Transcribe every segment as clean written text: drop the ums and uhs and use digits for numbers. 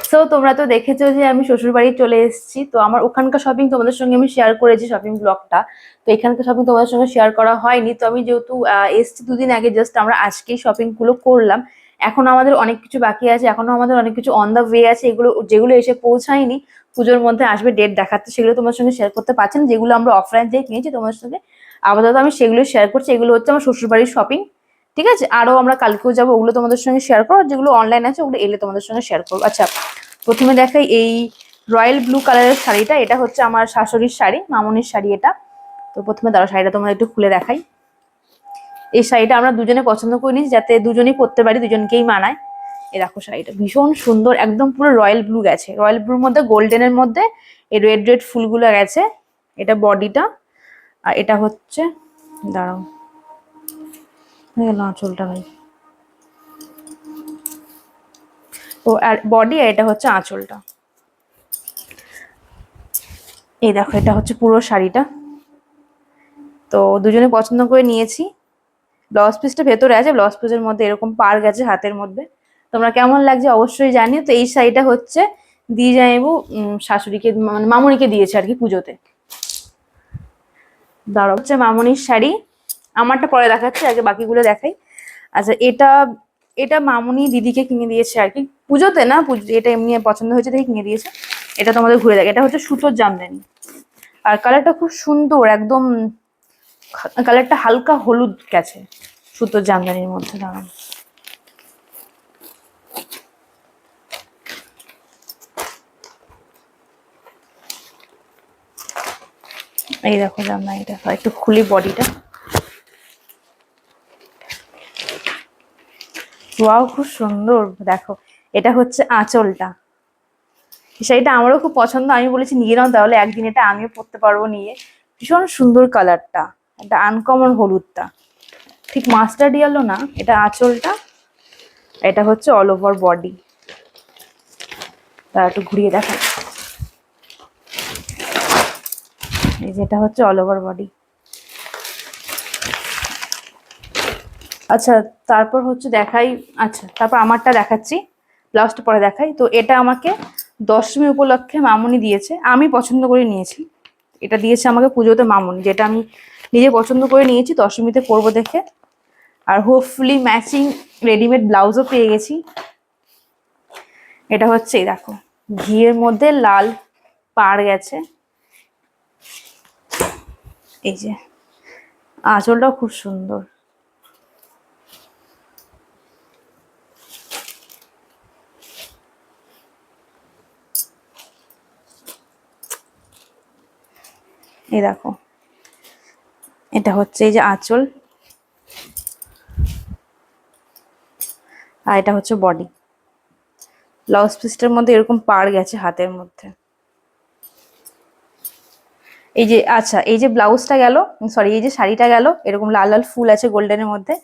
So তোমরা তো দেখেছো যে আমি শ্বশুর বাড়ি চলে এসেছি, তো আমার ওখানকার শপিং তোমাদের সঙ্গে আমি শেয়ার করেছি শপিং ব্লগটা। তো এখানকার শপিং তোমাদের সঙ্গে শেয়ার করা হয়নি, তো আমি যেহেতু এসেছি দুদিন আগে, জাস্ট আমরা আজকেই শপিং গুলো করলাম। এখন আমাদের অনেক কিছু বাকি আছে, এখনো আমাদের অনেক কিছু অন দা ওয়ে আছে, এগুলো যেগুলো এসে পৌঁছায়নি, পুজোর মধ্যে আসবে, ডেট দেখাচ্ছে, সেগুলো তোমার সঙ্গে শেয়ার করতে পারছি না। যেগুলো আমরা অফলাইন দিয়ে কিনেছি তোমাদের সঙ্গে আপাতত আমি সেগুলো শেয়ার করছি। এগুলো হচ্ছে আমার শ্বশুর বাড়ির শপিং, ঠিক আছে। আরো আমরা কালকেও যাবো, ওগুলো তোমাদের সঙ্গে শেয়ার করো। যেগুলো অনলাইন আছে ওগুলো এলে তোমাদের সঙ্গে শেয়ার করবো। আচ্ছা, প্রথমে দেখাই এই রয়্যাল ব্লু কালারের শাড়িটা। এটা হচ্ছে আমার শাশুড়ির শাড়ি, মামনির শাড়ি এটা। তো প্রথমে দাঁড়া, শাড়িটা তোমাদের একটু খুলে দেখাই। এই শাড়িটা আমরা দুজনে পছন্দ করে নিয়েছি, যাতে দুজনেই পরতে পারি, দুজনকেই মানায়। এই দেখো শাড়িটা ভীষণ সুন্দর, একদম পুরো রয়্যাল ব্লু গেছে, রয়্যাল ব্লুর মধ্যে গোল্ডেনের মধ্যে এই রেড রেড ফুলগুলো গেছে। এটা বডিটা, আর এটা হচ্ছে, দাঁড়াও আঁচলটা নেই, ও আর বডি, আর এটা হচ্ছে আঁচলটা। এই দেখো এটা হচ্ছে পুরো শাড়িটা। তো দুজনে পছন্দ করে নিয়েছি। ব্লাউজ পিসটা ভেতরে আছে, ব্লাউজ পিসের মধ্যে এরকম পার গেছে হাতের মধ্যে। তোমরা কেমন লাগছে অবশ্যই জানিও। তো এই শাড়িটা হচ্ছে দিয়ে যাইবো শাশুড়িকে, মানে মামনিকে দিয়েছে আর কি পুজোতে। দাঁড়া, হচ্ছে মামনির শাড়ি, আমারটা পরে দেখাচ্ছি, আগে বাকিগুলো দেখাই। আচ্ছা, এটা এটা মামনি দিদিকে কিনে দিয়েছে আর কি পুজোতে, না এটা এমনি পছন্দ হয়েছে দেখে কিনে দিয়েছে। এটা তোমাদের ঘুরে দেখ, এটা হচ্ছে সুতোর জামদানি, আর কালারটা খুব সুন্দর, একদম কালারটা হালকা হলুদ গেছে সুতোর জামদানির মধ্যে। দাঁড়ান, এই দেখো জামদানিটা, একটু খুলি বডিটা। ওয়াও, খুব সুন্দর। দেখো এটা হচ্ছে আঁচলটা। শাড়িটা আমারও খুব পছন্দ, আমি বলেছি নিয়ে নাও তাহলে, একদিন এটা আমিও পরতে পারবো নিয়ে। ভীষণ সুন্দর কালারটা, একটা আনকমন হলুদটা, ঠিক মাস্টার্ড ইয়েলো না, এটা আঁচলটা, এটা হচ্ছে অল ওভার বডি। তার একটু ঘুরিয়ে দেখা, এই যেটা হচ্ছে অল ওভার বডি। আচ্ছা, তারপর হচ্ছে দেখাই, আচ্ছা তারপর আমারটা দেখাচ্ছি, ব্লাউজটা পরে দেখাই। তো এটা আমাকে দশমী উপলক্ষে মামনি দিয়েছে, আমি পছন্দ করে নিয়েছি। এটা দিয়েছে আমাকে পুজোতে মামনি, যেটা আমি নিজে পছন্দ করে নিয়েছি দশমীতে পরবো দেখে। আর হোপফুলি ম্যাচিং রেডিমেড ব্লাউজও পেয়ে গেছি। এটা হচ্ছে দেখো ঘিয়ের মধ্যে লাল পাড় গেছে, এই যে আঁচলটাও খুব সুন্দর। এই দেখো এটা হচ্ছে এই যে আঁচল, আর এটা হচ্ছে বডি। ব্লাউজ পিসটার মধ্যে এরকম পাড় গেছে হাতের মধ্যে। এই যে, আচ্ছা এই যে ব্লাউজটা গেল, সরি এই যে শাড়িটা গেল, এরকম লাল লাল ফুল আছে গোল্ডেনের মধ্যে।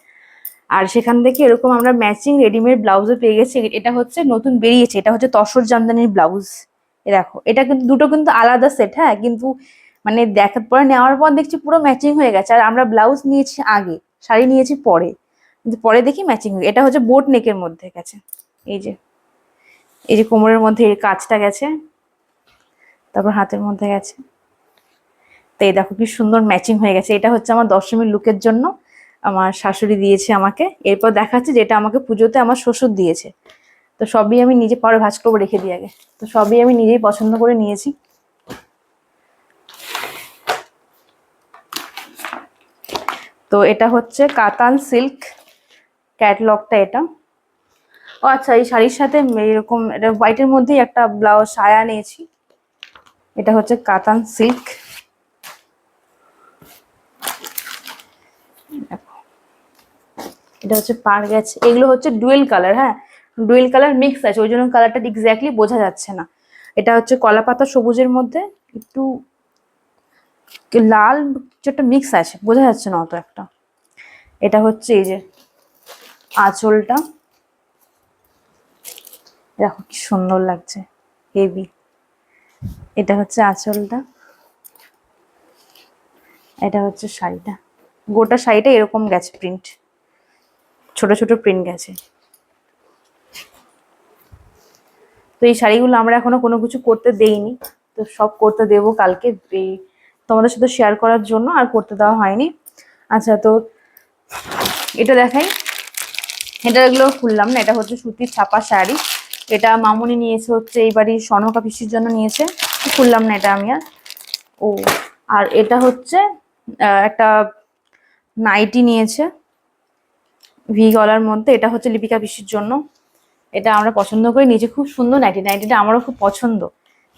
আর সেখান থেকে এরকম আমরা ম্যাচিং রেডিমেড ব্লাউজও পেয়ে গেছি। এটা হচ্ছে নতুন বেরিয়েছে, এটা হচ্ছে তসর জামদানির ব্লাউজ। এ দেখো এটা কিন্তু দুটো কিন্তু আলাদা সেট, হ্যাঁ, কিন্তু মানে দেখার পরে নেওয়ার পর দেখছি পুরো ম্যাচিং হয়ে গেছে। আর আমরা ব্লাউজ নিয়েছি আগে, শাড়ি নিয়েছি পরে, কিন্তু পরে দেখি ম্যাচিং হয়ে। এটা হচ্ছে বোট নেকের মধ্যে গেছে, এই যে এই যে কোমরের মধ্যে এই কাজটা গেছে, তারপর হাতের মধ্যে গেছে। তো এই দেখো কি সুন্দর ম্যাচিং হয়ে গেছে। এটা হচ্ছে আমার দশমীর লুকের জন্য আমার শাশুড়ি দিয়েছে আমাকে। এরপর দেখাচ্ছে যেটা আমাকে পুজোতে আমার শ্বশুর দিয়েছে। তো সবই আমি নিজে, পরে ভাঁজ করবো রেখে দিয়ে আগে। তো সবই আমি নিজেই পছন্দ করে নিয়েছি। তো এটা হচ্ছে কাতান সিল্ক ক্যাটলগটা এটা। ও আচ্ছা, এই শাড়ির সাথে এরকম এটা হোয়াইটের মধ্যেই একটা ব্লাউজ সায়া নিয়েছি। এটা হচ্ছে কাতান সিল্ক। এটা হচ্ছে পাড় গেছে, এগুলো হচ্ছে ডুয়েল কালার, হ্যাঁ ডুয়েল কালার মিক্স আছে, ওই জন্য কালারটা এক্স্যাক্টলি বোঝা যাচ্ছে না। এটা হচ্ছে কলা পাতা সবুজের মধ্যে একটু লাল, যেটা মিক্স আছে, বোঝা যাচ্ছে না অত একটা। এটা হচ্ছে এই যে আঁচলটা, দেখো কি সুন্দর লাগছে, হেভি। এটা হচ্ছে আঁচলটা, এটা হচ্ছে শাড়িটা। গোটা শাড়িটা এরকম গেছে প্রিন্ট, ছোট ছোট প্রিন্ট গেছে। তো এই শাড়িগুলো আমরা এখনো কোনো কিছু করতে দেইনি, তো সব করতে দেবো কালকে, এই তোমাদের সাথে শেয়ার করার জন্য, আর করতে দেওয়া হয়নি। আচ্ছা, তো এটা দেখাই। এগুলো খুললাম না, এটা হচ্ছে সুতির ছাপা শাড়ি। এটা মামুনি নিয়েছে হচ্ছে এই বাড়ির সনকা পিসির জন্য নিয়েছে, খুললাম না এটা আমি আর। ও, আর এটা হচ্ছে একটা নাইটি নিয়েছে ভি গলার মধ্যে, এটা হচ্ছে লিপিকা পিসির জন্য। এটা আমরা পছন্দ করে নিয়েছি, খুব সুন্দর নাইটি। নাইটিটা আমারও খুব পছন্দ,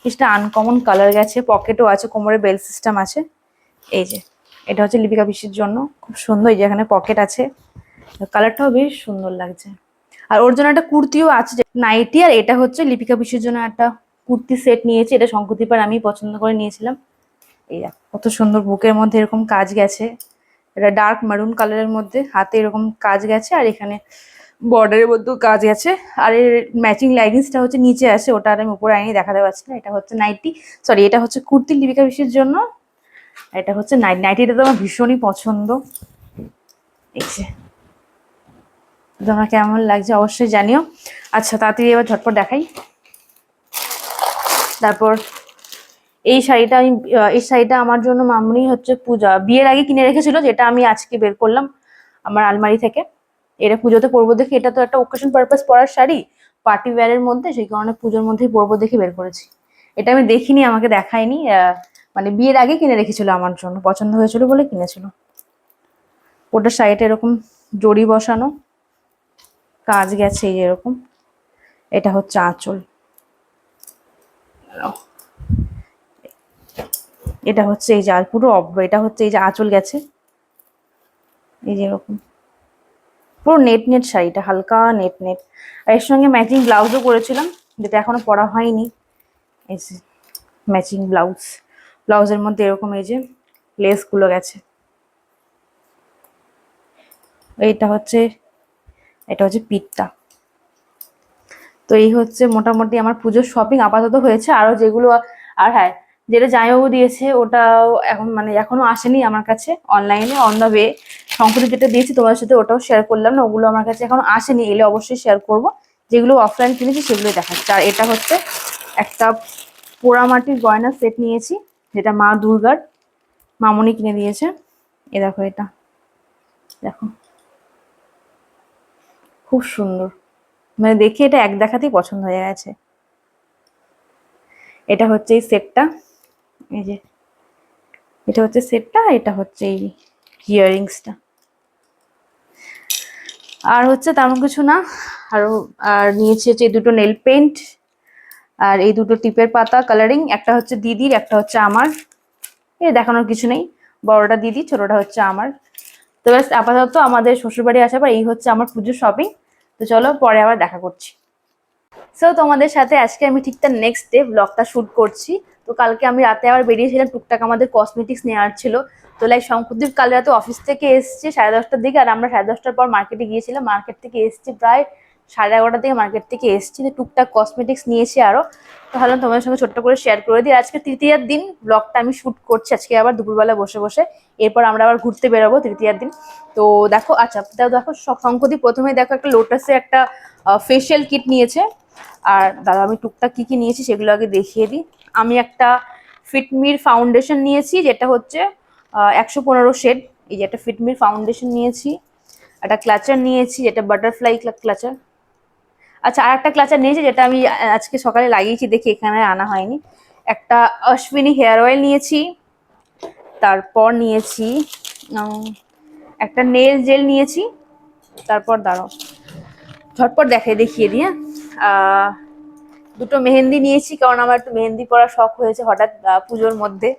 কিছুটা আনকমন কালার গেছে, পকেটও আছে, কোমরে বেল্ট সিস্টেম আছে। এই যে এটা হচ্ছে লিপিকা পিসির জন্য, খুব সুন্দর। এই যে এখানে পকেট আছে, কালারটাও বেশ সুন্দর লাগছে। আর ওর জন্য একটা কুর্তিও আছে, নাইটি। আর এটা হচ্ছে লিপিকা পিসির জন্য একটা কুর্তি সেট নিয়েছি, এটা শঙ্করদীপার আমি পছন্দ করে নিয়েছিলাম। এই কত সুন্দর, বুকের মধ্যে এরকম কাজ গেছে, এটা ডার্ক মারুন কালারের মধ্যে, হাতে এরকম কাজ গেছে, আর এখানে বর্ডারের মধ্যেও কাজ গেছে। আর এর ম্যাচিং লাইনিংসটা হচ্ছে নিচে আছে, ওটা আর আমি উপরে আইনি দেখাতে পারছি না। এটা হচ্ছে নাইটি, সরি এটা হচ্ছে কুর্তি লিপিকা পিসির জন্য। এটা হচ্ছে নাইটিটা তো আমার ভীষণই পছন্দ। এই যে তোমার কেমন লাগছে অবশ্যই জানিও। আচ্ছা, তাড়াতাড়ি এবার ঝটপট দেখাই। তারপর এই শাড়িটা আমি, এই শাড়িটা আমার জন্য মামুনি হচ্ছে পূজা বিয়ের আগে কিনে রেখেছিল, যেটা আমি আজকে বের করলাম আমার আলমারি থেকে। এটা পুজোতে পরবো দেখে, এটা তো একটা ওকেশন পারপাস পরার শাড়ি, পার্টি ওয়্যারের মধ্যে, সেই কারণে পুজোর মধ্যেই পরবো দেখে বের করেছি। এটা আমি দেখিনি, আমাকে দেখায়নি, মানে বিয়ের আগে কিনে রেখেছিল আমার জন্য, পছন্দ হয়েছিল বলে কিনেছিল। ওটার শাড়িটা এরকম জড়ি বসানো, কাজ গেছে এই এরকম। এটা হচ্ছে আঁচল, এটা হচ্ছে এই যে পুরো অব্র, এটা হচ্ছে এই যে আঁচল গেছে এই যে এরকম, পুরো নেট নেট শাড়িটা, হালকা নেট নেট। আর এর সঙ্গে ম্যাচিং ব্লাউজও করেছিলাম, যেটা এখনো পরা হয়নি। এই যে ম্যাচিং ব্লাউজ, ব্লাউজের মধ্যে এরকম এই যে লেস গুলো গেছে। এটা হচ্ছে পিঠটা। তো এই হচ্ছে মোটামুটি আমার পুজোর শপিং আপাতত হয়েছে। আরো যেগুলো, আর হ্যাঁ, যেটা জামাইবাবু দিয়েছে ওটাও এখন মানে এখনো আসেনি আমার কাছে, অনলাইনে অন দ্য ওয়ে। শঙ্করী যেটা দিয়েছি তোমার সাথে, ওটাও শেয়ার করলাম না, ওগুলো আমার কাছে এখনো আসেনি, এলে অবশ্যই শেয়ার করব। যেগুলো অফলাইন কিনেছি সেগুলোই দেখাচ্ছি। আর এটা হচ্ছে একটা পোড়ামাটির গয়না সেট নিয়েছি, যেটা মা দুর্গার মামনি কিনে দিয়েছে। এ দেখো, এটা দেখো খুব সুন্দর, মানে দেখে এটা এক দেখাতেই পছন্দ হয়ে গেছে। এটা হচ্ছে এই সেটটা, এই যে এটা হচ্ছে সেটটা, এটা হচ্ছে এই ইয়াররিংসটা। আর হচ্ছে তেমন কিছু না। আর নিয়েছি হচ্ছে এই দুটো নেল পেন্ট, আর এই দুটো টিপের পাতা কালারিং, একটা হচ্ছে দিদির, একটা হচ্ছে আমার। এই দেখানোর কিছু নেই, বড়টা দিদি, ছোটটা হচ্ছে আমার। তো ব্যাস, আপাতত আমাদের শ্বশুরবাড়ি আসার পর এই হচ্ছে আমার পুজোর শপিং। তো চলো পরে আবার দেখা করছি। সো তোমাদের সাথে আজকে আমি ঠিক তার নেক্সট ডে ব্লগটা শুট করছি। তো কালকে আমি রাতে আবার বেরিয়েছিলাম, টুকটাক আমাদের কসমেটিক্স নেওয়ার ছিল। তো লাইক শঙ্করদীপ কাল রাতে অফিস থেকে এসছে 10:30টার দিকে, আর আমরা 10:30টার পর মার্কেটে গিয়েছিলাম। মার্কেট থেকে এসছি প্রায় 11:30টার দিকে, মার্কেট থেকে এসছি। তো টুকটাক কসমেটিক্স নিয়েছি আরো। তো ভাবলাম তোমাদের সঙ্গে ছোট্ট করে শেয়ার করে দিই। আজকে তৃতীয়ার দিন ব্লগটা আমি শুট করছি, আজকে আবার দুপুরবেলা বসে বসে। এরপর আমরা আবার ঘুরতে বেরোবো তৃতীয়ার দিন। তো দেখো, আচ্ছা দেখো, শঙ্করদীপ প্রথমে দেখো একটা লোটাসে একটা ফেশিয়াল কিট নিয়েছে। আর দাদা আমি টুকটাক কি কি নিয়েছি সেগুলো আগে দেখিয়ে দিই। আমি একটা ফিটমির ফাউন্ডেশন নিয়েছি, যেটা হচ্ছে 115 শেড। এই যে একটা ফিটমির ফাউন্ডেশন নিয়েছি। একটা ক্লাচার নিয়েছি, যেটা বাটারফ্লাই ক্লাচার। আচ্ছা, আর একটা ক্লাচার নিয়েছি, যেটা আমি আজকে সকালে লাগিয়েছি, দেখি এখানে আনা হয়নি। একটা অশ্বিনী হেয়ার অয়েল নিয়েছি। তারপর নিয়েছি একটা নেল জেল নিয়েছি। তারপর দাঁড়াও, ঝটপট দেখিয়ে দিই। হ্যাঁ, দুটো মেহেন্দি নিয়েছি, কারণ আমার একটু মেহেন্দি পরার শখ হয়েছে হঠাৎ পুজোর মধ্যে।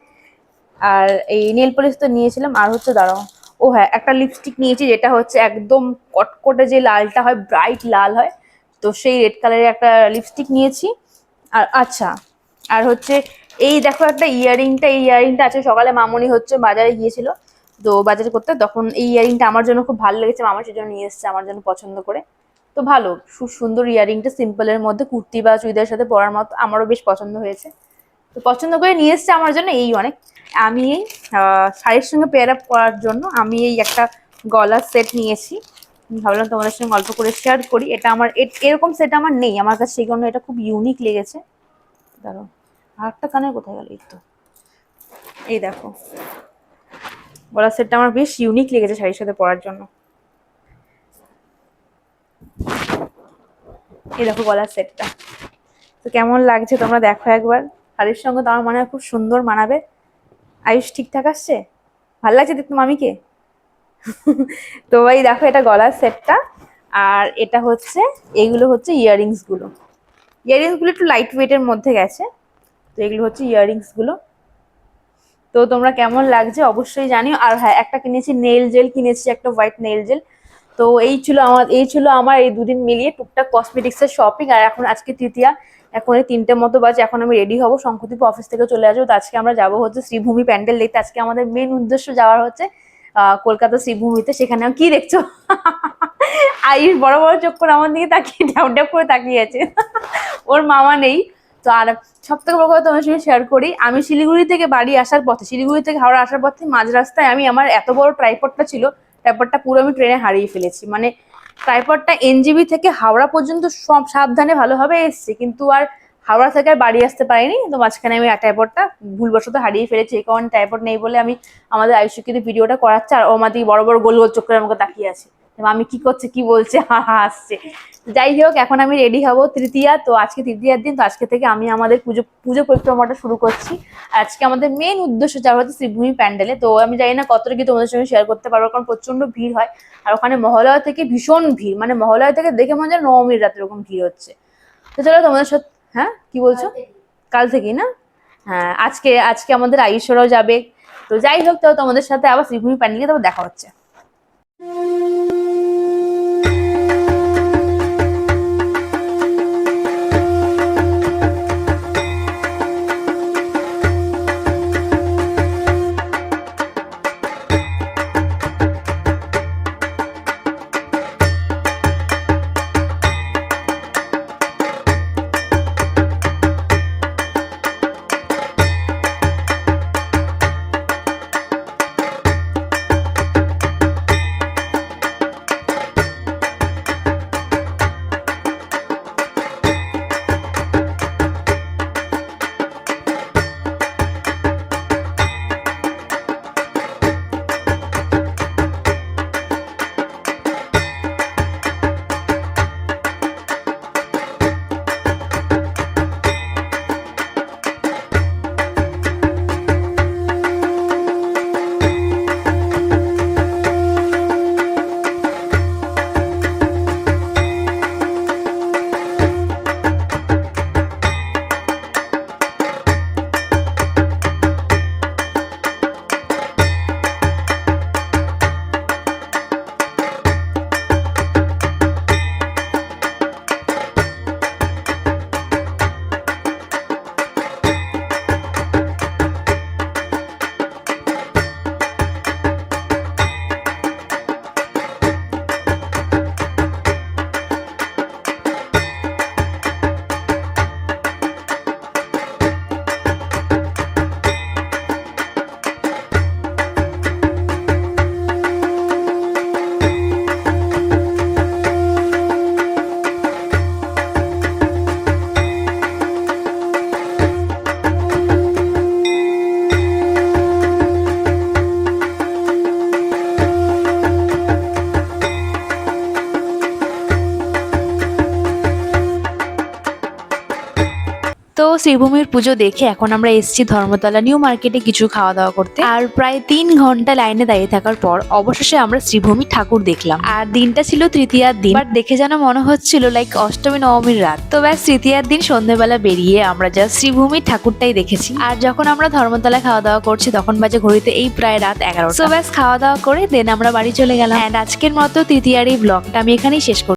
আর এই নেল পলিশ তো নিয়েছিলাম। আর হচ্ছে দাঁড়াও, ও হ্যাঁ, একটা লিপস্টিক নিয়েছি, যেটা হচ্ছে একদম কটকটে যে লালটা হয়, ব্রাইট লাল হয়, তো সেই রেড কালারের একটা লিপস্টিক নিয়েছি। আর আচ্ছা, আর হচ্ছে এই দেখো একটা ইয়াররিংটা, এই ইয়াররিংটা আছে, সকালে মামনি হচ্ছে বাজারে গিয়েছিল, তো বাজারে করতে, তখন এই ইয়াররিংটা আমার জন্য খুব ভালো লেগেছে, মামা সেজন্য নিয়ে এসেছে আমার জন্য পছন্দ করে। তো ভালো, খুব সুন্দর ইয়াররিংটা, সিম্পলের মধ্যে কুর্তি বা চুড়িদারের সাথে পরার মতো, আমারও বেশ পছন্দ হয়েছে। তো পছন্দ করে নিয়ে এসছে আমার জন্য, এই অনেক। আমি এই শাড়ির সঙ্গে পেয়ার আপ করার জন্য আমি এই একটা গলার সেট নিয়েছি। ভাবলাম তোমাদের সঙ্গে অল্প করে শেয়ার করি। এটা আমার এরকম সেট আমার নেই আমার কাছে, সেই কারণে এটা খুব ইউনিক লেগেছে। দাঁড়াও, আরেকটা কানের কোথায় গেল? এই তো, এই দেখো গলার সেটটা আমার বেশ ইউনিক লেগেছে শাড়ির সাথে পরার জন্য। এই দেখো গলার সেটটা, তো কেমন লাগছে তোমরা দেখো একবার। শাড়ির সঙ্গে তো আমার মনে হয় খুব সুন্দর মানাবে। আয়ুষ ঠিকঠাক আসছে? ভালো লাগছে দেখতে মামিকে? তো এই দেখো এটা গলার সেটটা, আর এটা হচ্ছে, এগুলো হচ্ছে ইয়াররিংস গুলো। ইয়াররিংস গুলো একটু লাইট ওয়েটের মধ্যে গেছে। তো এগুলো হচ্ছে ইয়াররিংস গুলো। তো তোমরা কেমন লাগছে অবশ্যই জানিও। আর হ্যাঁ, একটা কিনেছি নেল জেল, কিনেছি একটা হোয়াইট নেল জেল। তো এই ছিল আমার এই দুদিন মিলিয়ে টুকটাক কসমেটিক্স এর শপিং। আর এখন আজকে তৃতীয়া, এখন এই 3টে মতো বাজে, এখন আমি রেডি হবো, শঙ্খদীপ অফিস থেকে চলে আসবো। তো আজকে আমরা যাবো হচ্ছে শ্রীভূমি প্যান্ডেল দেখতে। আজকে আমাদের মেন উদ্দেশ্য যাওয়ার হচ্ছে কলকাতা শ্রীভূমিতে। সেখানে কি দেখছো? আয়ুষ বড় বড় চোখ করে আমার দিকে তাকিয়ে ড্যাপ ড্যাপ করে তাকিয়ে আছে। ওর মামা নেই। তো আর সব থেকে বড় কথা তোমার সঙ্গে শেয়ার করি, আমি শিলিগুড়ি থেকে বাড়ি আসার পথে, শিলিগুড়ি থেকে হাওড়া আসার পথে মাঝ রাস্তায় আমি আমার এত বড় ট্রাইপডটা ছিল, ট্রাইপডটা পুরো আমি ট্রেনে হারিয়ে ফেলেছি। মানে ট্রাইপডটা এনজিবি থেকে হাওড়া পর্যন্ত সব সাবধানে ভালোভাবে এসছে, কিন্তু আর হাওড়া থেকে আর বাড়ি আসতে পারিনি। তো মাঝখানে আমি ট্রাইপডটা ভুলবশত হারিয়ে ফেলেছি। এই কারণে ট্রাইপড নেই বলে আমি আমাদের আয়ুষকে কিন্তু ভিডিওটা করাচ্ছে, আর ও আমাদের বড় বড় গোল গোল চোখ করে আমাকে তাকিয়ে আছে, আমি কি করছে কি বলছে হাসছে। যাই হোক, এখন আমি রেডি হব তৃতীয়া। তো আজকে তৃতীয়ার দিন, তো আজকে থেকে আমি আমাদের পুজো পরিক্রমাটা শুরু করছি। আজকে আমাদের মেন উদ্দেশ্য যাওয়া হচ্ছে শ্রীভূমি প্যান্ডেলে। তো আমি জানি না কতটা কি তোমাদের সঙ্গে শেয়ার করতে পারবো, কারণ প্রচন্ড ভিড় হয়। আর ওখানে মহালয়া থেকে ভীষণ ভিড়, মানে মহালয়া থেকে দেখে মনে হয় নবমীর রাতে এরকম ভিড় হচ্ছে। তো চলো তোমাদের সাথে, হ্যাঁ কি বলছো? কাল থেকেই না? হ্যাঁ, আজকে আজকে আমাদের আয়ুষরাও যাবে। তো যাই হোক, তো তোমাদের সাথে আবার শ্রীভূমি প্যান্ডেলে তারপর দেখা হচ্ছে। তো শ্রীভূমির পুজো দেখে এখন আমরা এসেছি ধর্মতলা নিউ মার্কেটে কিছু খাওয়া দাওয়া করতে। আর প্রায় 3 ঘন্টা লাইনে দাঁড়িয়ে থাকার পর অবশেষে আমরা শ্রীভূমি ঠাকুর দেখলাম। আর দিনটা ছিল তৃতীয়ার দিন, বাট দেখে যেন মনে হচ্ছিল লাইক অষ্টমী নবমীর রাত। তো ব্যাস তৃতীয়ার দিন সন্ধ্যেবেলা বেরিয়ে আমরা জাস্ট শ্রীভূমির ঠাকুরটাই দেখেছি। আর যখন আমরা ধর্মতলা খাওয়া দাওয়া করছি তখন বাজে ঘড়িতে এই প্রায় রাত 11টা। তো ব্যাস খাওয়া দাওয়া করে দেন আমরা বাড়ি চলে গেলাম। এন্ড আজকের মতো তৃতীয়ার এই ব্লগটা আমি এখানেই শেষ করছি।